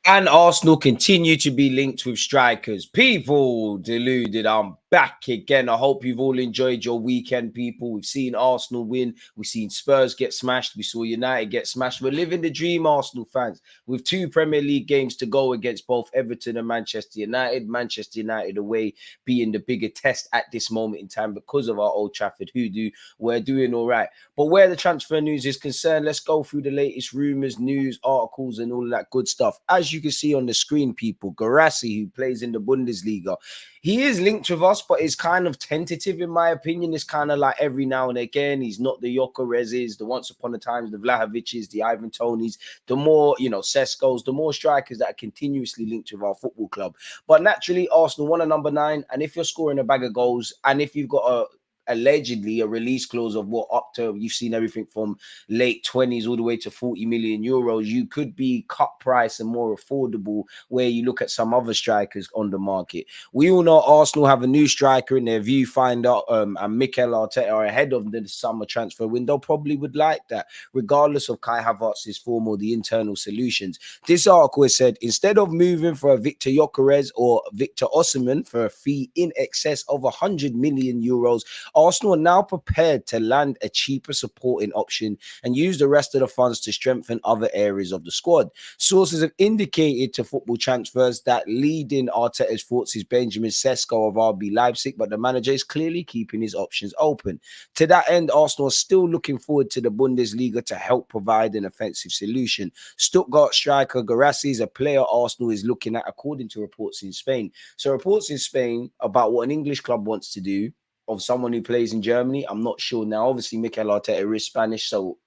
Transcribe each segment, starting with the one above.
And Arsenal continue to be linked with strikers. People, deluded. I'm back again. I hope you've all enjoyed your weekend, people. We've seen Arsenal win. We've seen Spurs get smashed. We saw United get smashed. We're living the dream, Arsenal fans, with 2 Premier League games to go against both Everton and Manchester United. Manchester United away being the bigger test at this moment in time because of our Old Trafford hoodoo. We're doing all right. But where the transfer news is concerned, let's go through the latest rumours, news, articles, and all of that good stuff. As you can see on the screen, people, Gyokeres, who plays in the Bundesliga, he is linked with us, but it's kind of tentative in my opinion. It's kind of like every now and again. He's not the Gyokereses, the once upon a times, the Vlahovic's, the Ivan Tonys, the more, Seskos, the more strikers that are continuously linked with our football club. But naturally, Arsenal want a number 9, and if you're scoring a bag of goals, and if you've got allegedly a release clause of what up to, you've seen everything from late 20s all the way to 40 million euros, you could be cut price and more affordable where you look at some other strikers on the market. We all know Arsenal have a new striker in their viewfinder, and Mikel Arteta are ahead of the summer transfer window, probably would like that, regardless of Kai Havertz's form or the internal solutions. This article has said, instead of moving for a Viktor Gyokeres or Victor Osimhen for a fee in excess of 100 million euros, Arsenal are now prepared to land a cheaper supporting option and use the rest of the funds to strengthen other areas of the squad. Sources have indicated to Football Transfers that leading Arteta's thoughts is Benjamin Sesko of RB Leipzig, but the manager is clearly keeping his options open. To that end, Arsenal are still looking forward to the Bundesliga to help provide an offensive solution. Stuttgart striker Gyokeres is a player Arsenal is looking at, according to reports in Spain. So reports in Spain about what an English club wants to do of someone who plays in Germany, I'm not sure now. Obviously, Mikel Arteta is Spanish, so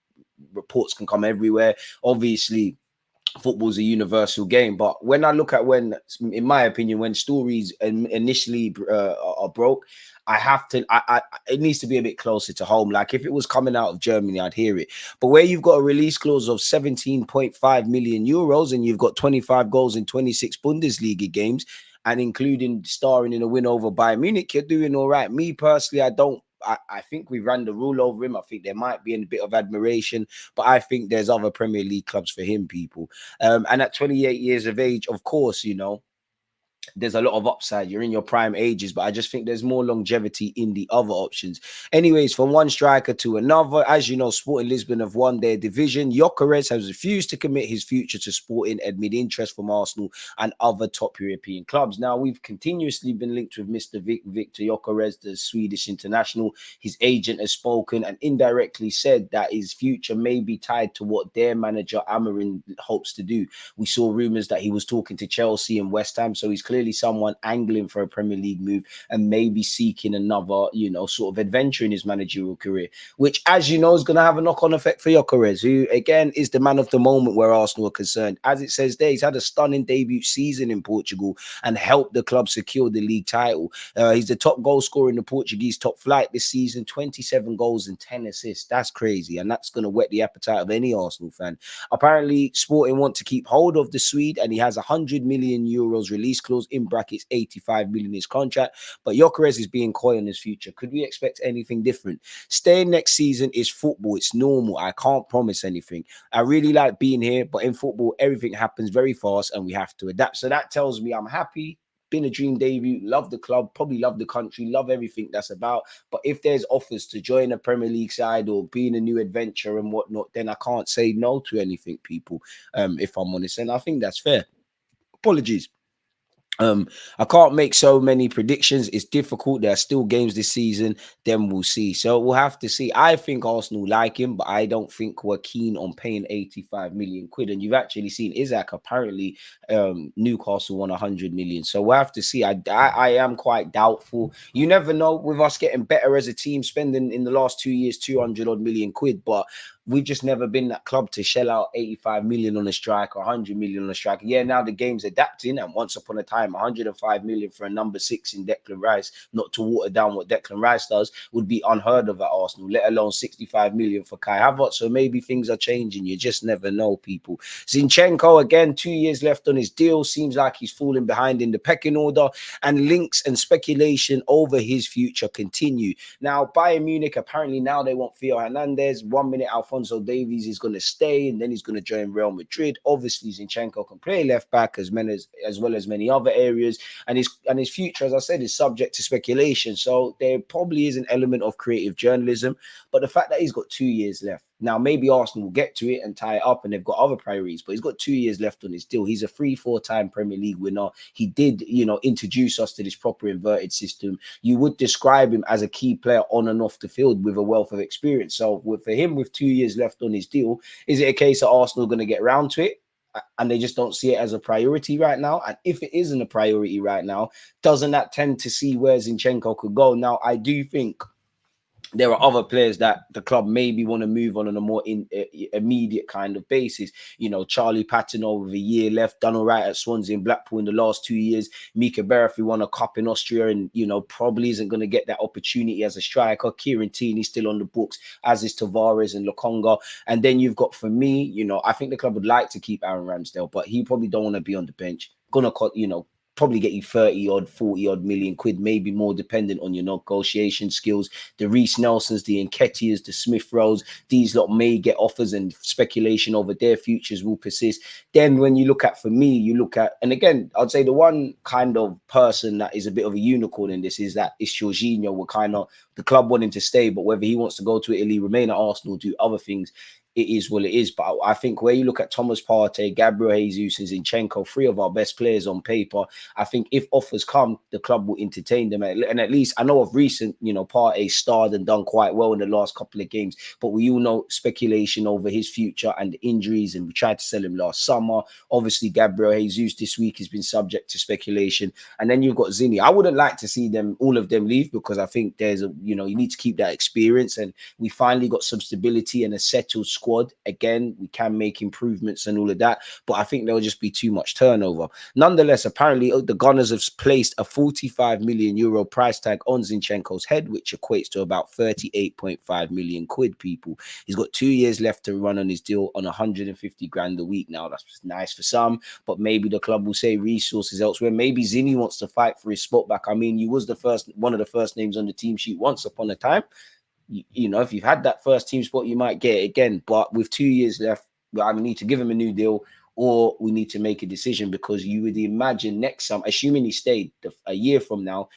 reports can come everywhere. Obviously, football's a universal game, but when I look at in my opinion, when stories initially are broke, I have to, it needs to be a bit closer to home. Like if it was coming out of Germany, I'd hear it. But where you've got a release clause of 17.5 million euros and you've got 25 goals in 26 Bundesliga games, and including starring in a win over Bayern Munich, you're doing all right. Me personally, I think we ran the rule over him. I think there might be a bit of admiration, but I think there's other Premier League clubs for him, people. And at 28 years of age, of course, there's a lot of upside. You're in your prime ages, but I just think there's more longevity in the other options. Anyways, from one striker to another, as you know, Sporting Lisbon have won their division. Gyokeres has refused to commit his future to Sporting amid interest from Arsenal and other top European clubs. Now, we've continuously been linked with Mr. Viktor Gyokeres, the Swedish international. His agent has spoken and indirectly said that his future may be tied to what their manager Amorim hopes to do. We saw rumours that he was talking to Chelsea and West Ham, so he's clearly someone angling for a Premier League move and maybe seeking another, sort of adventure in his managerial career, which, as you know, is going to have a knock-on effect for Gyokeres, who, again, is the man of the moment where Arsenal are concerned. As it says there, he's had a stunning debut season in Portugal and helped the club secure the league title. He's the top goal scorer in the Portuguese top flight this season, 27 goals and 10 assists. That's crazy, and that's going to whet the appetite of any Arsenal fan. Apparently, Sporting want to keep hold of the Swede, and he has 100 million euros release clause, in brackets 85 million his contract, but Gyokeres is being coy on his future. Could we expect anything different? Staying next season is football. It's normal. I can't promise anything. I really like being here, but in football, everything happens very fast and we have to adapt. So that tells me I'm happy. Been a dream debut, love the club, probably love the country, love everything that's about. But if there's offers to join a Premier League side or be in a new adventure and whatnot, then I can't say no to anything, people, if I'm honest. And I think that's fair. Apologies. I can't make so many predictions. It's difficult. There are still games this season. Then we'll see. So we'll have to see. I think Arsenal like him, but I don't think we're keen on paying 85 million quid. And you've actually seen Isaac, apparently Newcastle won 100 million. So we'll have to see. I am quite doubtful. You never know with us getting better as a team, spending in the last 2 years 200 odd million quid, but we've just never been that club to shell out 85 million on a striker, 100 million on a striker. Yeah, now the game's adapting, and once upon a time, 105 million for a number 6 in Declan Rice, not to water down what Declan Rice does, would be unheard of at Arsenal, let alone 65 million for Kai Havertz. So maybe things are changing. You just never know, people. Zinchenko, again, 2 years left on his deal. Seems like he's falling behind in the pecking order, and links and speculation over his future continue. Now, Bayern Munich, apparently now they want Theo Hernandez. 1 minute, Alphonso Alphonso Davies is going to stay and then he's going to join Real Madrid. Obviously, Zinchenko can play left back as well as many other areas, and his future, as I said, is subject to speculation. So there probably is an element of creative journalism, but the fact that he's got 2 years left. Now, maybe Arsenal will get to it and tie it up and they've got other priorities, but he's got 2 years left on his deal. He's a 3-4-time Premier League winner. He did, introduce us to this proper inverted system. You would describe him as a key player on and off the field with a wealth of experience. So for him, with 2 years left on his deal, is it a case that Arsenal are going to get around to it? And they just don't see it as a priority right now? And if it isn't a priority right now, doesn't that tend to see where Zinchenko could go? Now, I do think there are other players that the club maybe want to move on a more immediate kind of basis. Charlie Patino with a year left, done all right at Swansea and Blackpool in the last 2 years. Mika Berfi won a cup in Austria and, probably isn't going to get that opportunity as a striker. Kieran Tierney's still on the books, as is Tavares and Lokonga. And then you've got, for me, I think the club would like to keep Aaron Ramsdale, but he probably don't want to be on the bench. Probably get you 30 odd, 40 odd million quid, maybe more, dependent on your negotiation skills. The Reece Nelsons, the Nketiahs, the Smith Rowes, these lot may get offers, and speculation over their futures will persist. Then when you look at, and again, I'd say the one kind of person that is a bit of a unicorn in this is Jorginho. The club want him to stay, but whether he wants to go to Italy, remain at Arsenal, do other things, it is what it is. But I think where you look at Thomas Partey, Gabriel Jesus, and Zinchenko, 3 of our best players on paper, I think if offers come, the club will entertain them. And at least I know of recent, Partey starred and done quite well in the last couple of games, but we all know speculation over his future and the injuries, and we tried to sell him last summer. Obviously, Gabriel Jesus this week has been subject to speculation. And then you've got Zinni. I wouldn't like to see all of them leave, because I think there's you need to keep that experience, and we finally got some stability and a settled squad. Again, we can make improvements and all of that, but I think there'll just be too much turnover. Nonetheless, apparently the Gunners have placed a 45 million euro price tag on Zinchenko's head, which equates to about 38.5 million quid, people. He's got 2 years left to run on his deal on 150 grand a week. Now, that's nice for some, but maybe the club will say resources elsewhere. Maybe Zinni wants to fight for his spot back. I mean, you was one of the first names on the team sheet once upon a time. If you've had that first team spot, you might get it again. But with 2 years left, I need to give him a new deal, or we need to make a decision, because you would imagine next summer, assuming he stayed a year from now,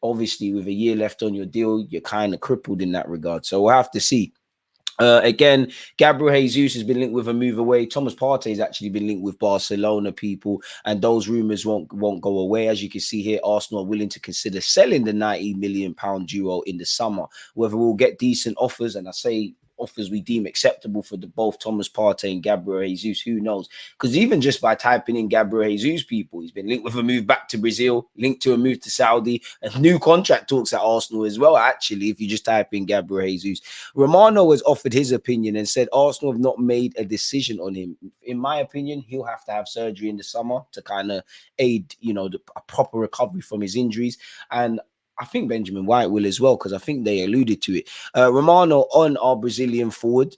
obviously with a year left on your deal, you're kind of crippled in that regard. So we'll have to see. Again, Gabriel Jesus has been linked with a move away. Thomas Partey has actually been linked with Barcelona, people, and those rumours won't go away. As you can see here, Arsenal are willing to consider selling the £90 million duo in the summer. Whether we'll get decent offers, and I say offers we deem acceptable for both Thomas Partey and Gabriel Jesus, who knows? Because even just by typing in Gabriel Jesus, people, he's been linked with a move back to Brazil, linked to a move to Saudi, a new contract talks at Arsenal as well, actually, if you just type in Gabriel Jesus. Romano has offered his opinion and said Arsenal have not made a decision on him. In my opinion, he'll have to have surgery in the summer to kind of aid, a proper recovery from his injuries. And I think Benjamin White will as well, because I think they alluded to it. Romano, on our Brazilian forward,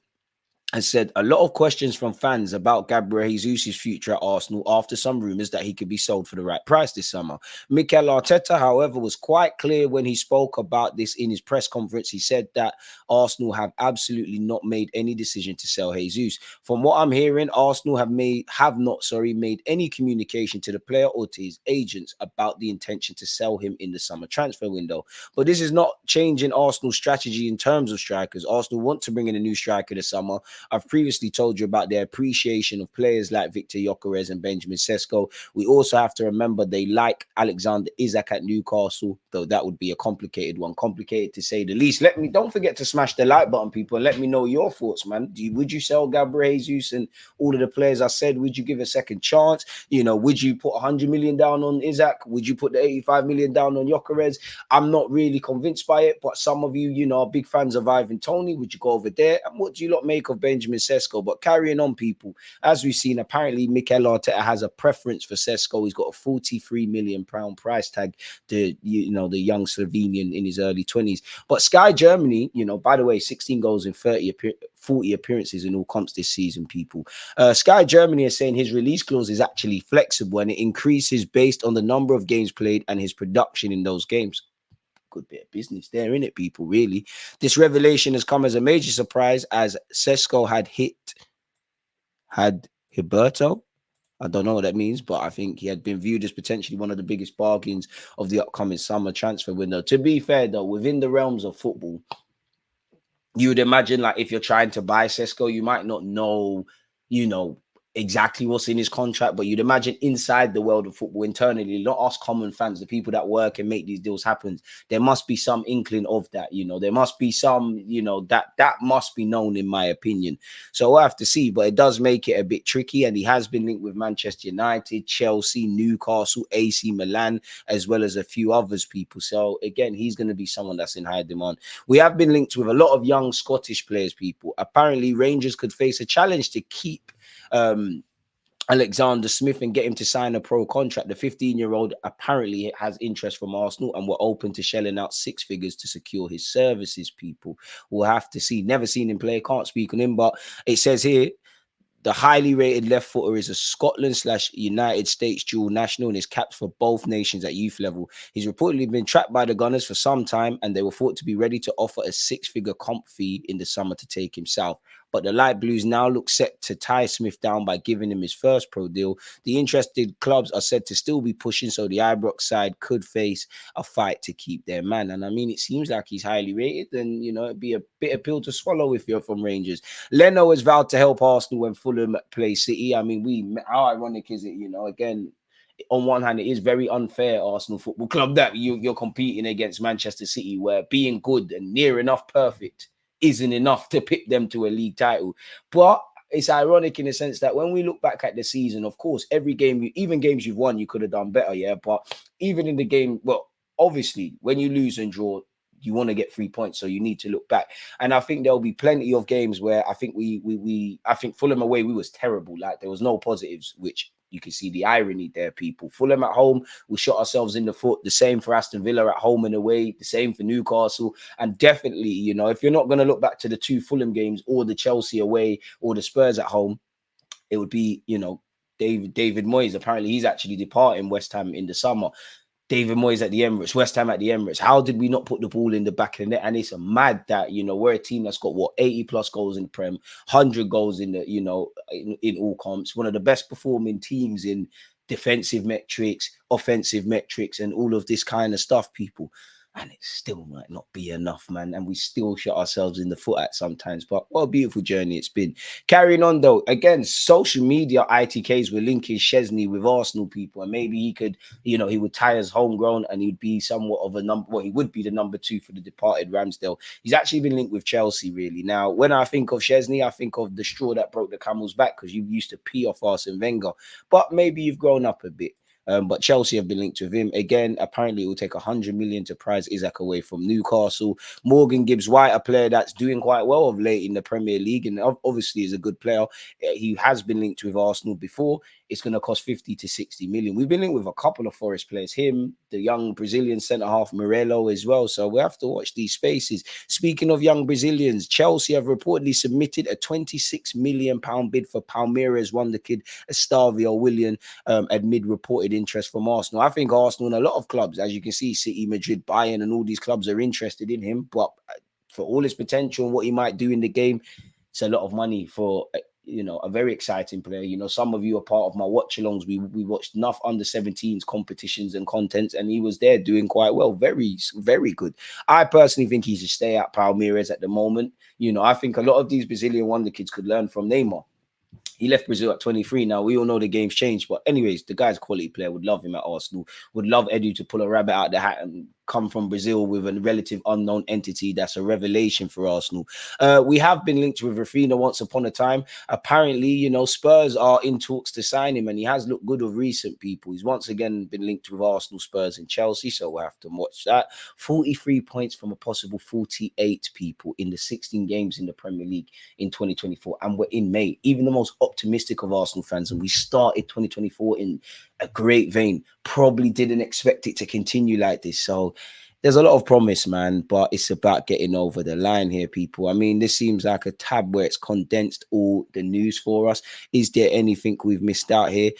has said a lot of questions from fans about Gabriel Jesus' future at Arsenal after some rumours that he could be sold for the right price this summer. Mikel Arteta, however, was quite clear when he spoke about this in his press conference. He said that Arsenal have absolutely not made any decision to sell Jesus. From what I'm hearing, Arsenal have not made any communication to the player or to his agents about the intention to sell him in the summer transfer window. But this is not changing Arsenal's strategy in terms of strikers. Arsenal want to bring in a new striker this summer. I've previously told you about their appreciation of players like Viktor Gyokeres and Benjamin Sesko. We also have to remember they like Alexander Isak at Newcastle, though that would be a complicated one. Complicated to say the least. Don't forget to smash the like button, people, and let me know your thoughts, man. Would you sell Gabriel Jesus and all of the players I said? Would you give a second chance? Would you put 100 million down on Isak? Would you put the 85 million down on Gyokeres? I'm not really convinced by it, but some of you, are big fans of Ivan Toney. Would you go over there? And what do you lot make of Benjamin Sesko? But carrying on, people, as we've seen, apparently Mikel Arteta has a preference for Sesko. He's got a 43 million pound price tag to the young Slovenian in his early 20s. But Sky Germany, by the way, 16 goals in 40 appearances in all comps this season, people. Sky Germany is saying his release clause is actually flexible and it increases based on the number of games played and his production in those games. good bit of business there, innit, people, really. This revelation has come as a major surprise as Sesko had Hiberto. I don't know what that means, but I think he had been viewed as potentially one of the biggest bargains of the upcoming summer transfer window. To be fair, though, within the realms of football, you would imagine, like, if you're trying to buy Sesko, you might not know, exactly what's in his contract, but you'd imagine inside the world of football internally, not us common fans, the people that work and make these deals happen, there must be some inkling of that. There must be some, that must be known, in my opinion. So we'll have to see, but it does make it a bit tricky. And he has been linked with Manchester United, Chelsea, Newcastle, AC Milan, as well as a few others, people. So again, he's going to be someone that's in high demand. We have been linked with a lot of young Scottish players, people. Apparently, Rangers could face a challenge to keep Alexander Smith and get him to sign a pro contract. The 15-year-old apparently has interest from Arsenal and were open to shelling out 6 figures to secure his services, people. We'll have to see. Never seen him play, can't speak on him, but it says here, the highly rated left footer is a Scotland/United States dual national and is capped for both nations at youth level. He's reportedly been tracked by the Gunners for some time, and they were thought to be ready to offer a 6-figure comp fee in the summer to take him south. But the Light Blues now look set to tie Smith down by giving him his first pro deal. The interested clubs are said to still be pushing, so the Ibrox side could face a fight to keep their man. And I mean, it seems like he's highly rated, and it'd be a bit of pill to swallow if you're from Rangers. Leno has vowed to help Arsenal when Fulham play City. I mean, how ironic is it? Again, on one hand, it is very unfair, Arsenal Football Club, that you're competing against Manchester City, where being good and near enough perfect isn't enough to pick them to a league title. But it's ironic in the sense that when we look back at the season, of course, every game, even games you've won, you could have done better, yeah. But even in the game, well, obviously, when you lose and draw, you want to get 3 points, so you need to look back. And I think there'll be plenty of games where I think I think Fulham away, we was terrible. Like, there was no positives, which you can see the irony there, people. Fulham at home, we shot ourselves in the foot. The same for Aston Villa at home and away. The same for Newcastle. And definitely, if you're not going to look back to the 2 Fulham games or the Chelsea away or the Spurs at home, it would be, David Moyes. Apparently, he's actually departing West Ham in the summer. David Moyes at the Emirates, West Ham at the Emirates. How did we not put the ball in the back of the net? And it's mad that, we're a team that's got 80 plus goals in the Prem, 100 goals in the, in all comps, one of the best performing teams in defensive metrics, offensive metrics, and all of this kind of stuff, people. And it still might not be enough, man. And we still shot ourselves in the foot at sometimes. But what a beautiful journey it's been. Carrying on, though, again, social media ITKs were linking Szczesny with Arsenal, people. And maybe he could, he would tie as homegrown and he'd be somewhat of a number. Well, he would be the number 2 for the departed Ramsdale. He's actually been linked with Chelsea, really. Now, when I think of Szczesny, I think of the straw that broke the camel's back, because you used to pee off Arsene Wenger. But maybe you've grown up a bit. But Chelsea have been linked with him. Again, apparently it will take 100 million to prize Isaac away from Newcastle. Morgan Gibbs-White, a player that's doing quite well of late in the Premier League, and obviously is a good player. He has been linked with Arsenal before. It's going to cost 50 to 60 million. We've been linked with a couple of Forest players, him, the young Brazilian centre-half Morello as well. So we have to watch these spaces. Speaking of young Brazilians, Chelsea have reportedly submitted a £26 million bid for Palmeiras wonder-kid Estavio Willian amid reported interest from Arsenal. I think Arsenal and a lot of clubs, as you can see, City, Madrid, Bayern, and all these clubs are interested in him. But for all his potential and what he might do in the game, it's a lot of money for a very exciting player. Some of you are part of my watch-alongs. We watched enough under-17s competitions and contents, and he was there doing quite well. Very, very good. I personally think he should stay at Palmeiras at the moment. I think a lot of these Brazilian wonder kids could learn from Neymar. He left Brazil at 23. Now, we all know the game's changed. But anyways, the guy's a quality player. Would love him at Arsenal. Would love Edu to pull a rabbit out of the hat and come from Brazil with a relative unknown entity. That's a revelation for Arsenal. We have been linked with Rafinha once upon a time. Apparently, Spurs are in talks to sign him, and he has looked good of recent people. He's once again been linked with Arsenal, Spurs, and Chelsea, so we'll have to watch that. 43 points from a possible 48 people in the 16 games in the Premier League in 2024, and we're in May. Even the most optimistic of Arsenal fans, and we started 2024 in a great vein, probably didn't expect it to continue like this. So there's a lot of promise, man, but it's about getting over the line here, people. I mean, this seems like a tab where it's condensed all the news for us. Is there anything we've missed out here?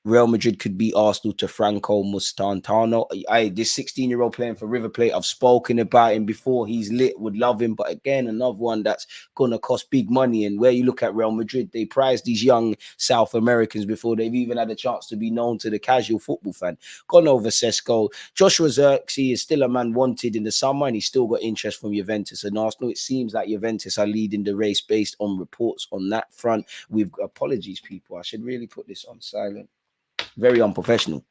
Real Madrid could beat Arsenal to Franco Mustantano. This 16-year-old playing for River Plate, I've spoken about him before. He's lit, would love him. But again, another one that's going to cost big money. And where you look at Real Madrid, they prize these young South Americans before they've even had a chance to be known to the casual football fan. Gone over Sesko. Joshua Zirkzee is still a man wanted in the summer, and he's still got interest from Juventus and Arsenal. It seems like Juventus are leading the race based on reports on that front. Apologies, people. I should really put this on silent. Very unprofessional.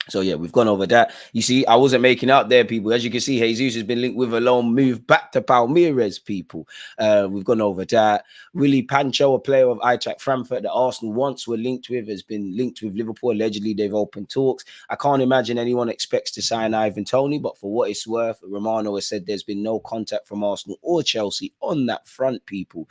So yeah, we've gone over that. You see, I wasn't making out there, people. As you can see, Jesus has been linked with a loan move back to Palmeiras, people. We've gone over that. Willy Pancho, a player of Eintracht Frankfurt that Arsenal once were linked with, has been linked with Liverpool. Allegedly, they've opened talks. I can't imagine anyone expects to sign Ivan Toney, but for what it's worth, Romano has said there's been no contact from Arsenal or Chelsea on that front, people.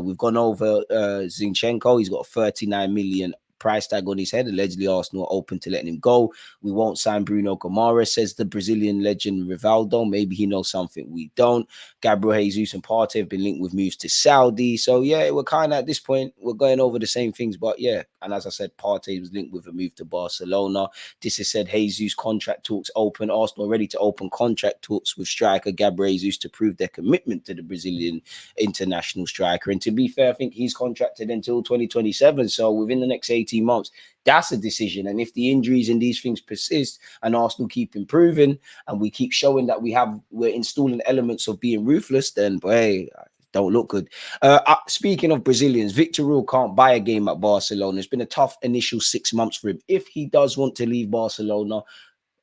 We've gone over Zinchenko. He's got a 39 million price tag on his head. Allegedly, Arsenal are open to letting him go. We won't sign Bruno Gyokeres, says the Brazilian legend Rivaldo. Maybe he knows something we don't. Gabriel Jesus and Partey have been linked with moves to Saudi. So yeah, we're kind of at this point, we're going over the same things. But yeah, and as I said, Partey was linked with a move to Barcelona. This has said Jesus contract talks open. Arsenal ready to open contract talks with striker Gabriel Jesus to prove their commitment to the Brazilian international striker. And to be fair, I think he's contracted until 2027. So within the next 18 months, that's a decision. And if the injuries and these things persist and Arsenal keep improving and we keep showing that we're installing elements of being ruthless, then boy, don't look good. Speaking of Brazilians, Viktor can't buy a game at Barcelona. It's been a tough initial 6 months for him. If he does want to leave Barcelona,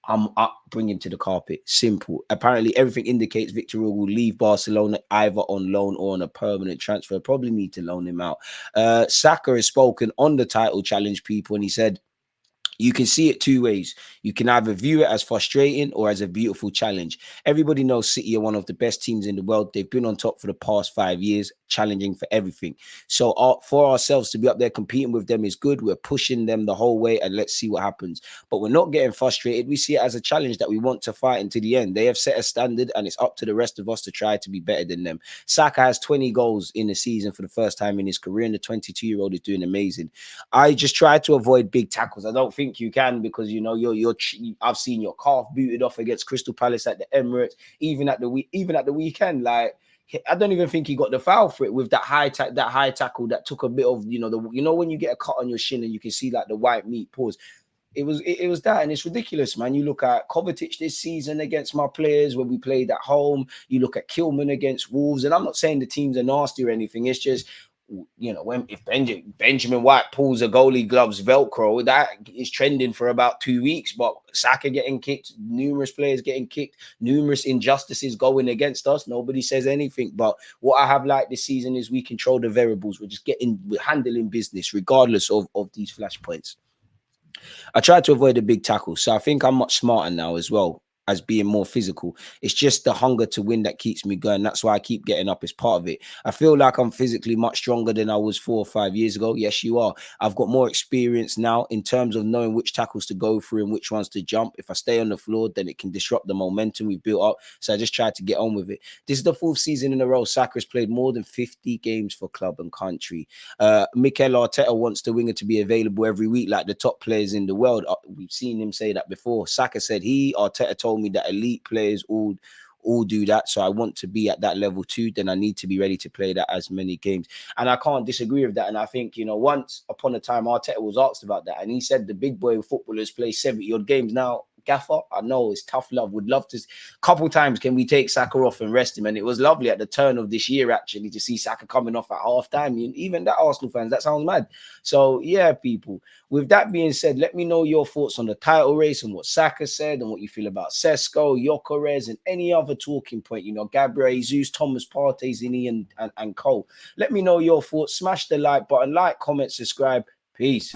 I'm up, bring him to the carpet. Simple. Apparently, everything indicates Viktor will leave Barcelona either on loan or on a permanent transfer. Probably need to loan him out. Saka has spoken on the title challenge, people, and he said, you can see it two ways. You can either view it as frustrating or as a beautiful challenge. Everybody knows City are one of the best teams in the world. They've been on top for the past 5 years, challenging for everything. So for ourselves to be up there competing with them is good. We're pushing them the whole way, and let's see what happens. But we're not getting frustrated. We see it as a challenge that we want to fight into the end. They have set a standard, and it's up to the rest of us to try to be better than them. Saka has 20 goals in the season for the first time in his career, and the 22-year-old is doing amazing. I just try to avoid big tackles. I don't think you can, because you know I've seen your calf booted off against Crystal Palace at the Emirates, even at the weekend. Like, I don't even think he got the foul for it with that high tackle that took a bit of when you get a cut on your shin and you can see like the white meat pause. It was that, and it's ridiculous, man. You look at Kovacic this season against my players when we played at home. You look at Kilman against Wolves, and I'm not saying the teams are nasty or anything. It's just, if Benjamin White pulls a goalie gloves Velcro, that is trending for about 2 weeks. But Saka getting kicked, numerous players getting kicked, numerous injustices going against us. Nobody says anything. But what I have liked this season is we control the variables. We're handling business regardless of these flashpoints. I try to avoid the big tackles, so I think I'm much smarter now as well as being more physical. It's just the hunger to win that keeps me going. That's why I keep getting up as part of it. I feel like I'm physically much stronger than I was 4 or 5 years ago. Yes, you are. I've got more experience now in terms of knowing which tackles to go through and which ones to jump. If I stay on the floor, then it can disrupt the momentum we've built up. So I just try to get on with it. This is the 4th season in a row Saka has played more than 50 games for club and country. Mikel Arteta wants the winger to be available every week like the top players in the world. We've seen him say that before. Saka said Arteta told me that elite players all do that, so I want to be at that level too. Then I need to be ready to play that as many games, and I can't disagree with that. And I think, once upon a time Arteta was asked about that, and he said the big boy footballers play 70 odd games. Now, Gaffer, I know it's tough love. Would love to. Couple times, can we take Saka off and rest him? And it was lovely at the turn of this year actually to see Saka coming off at half time. Even that, Arsenal fans, that sounds mad. So yeah, people. With that being said, let me know your thoughts on the title race and what Saka said and what you feel about Sesko, Gyokeres, and any other talking point. Gabriel Jesus, Thomas Partey, Zini, and Cole. Let me know your thoughts. Smash the like button, comment, subscribe. Peace.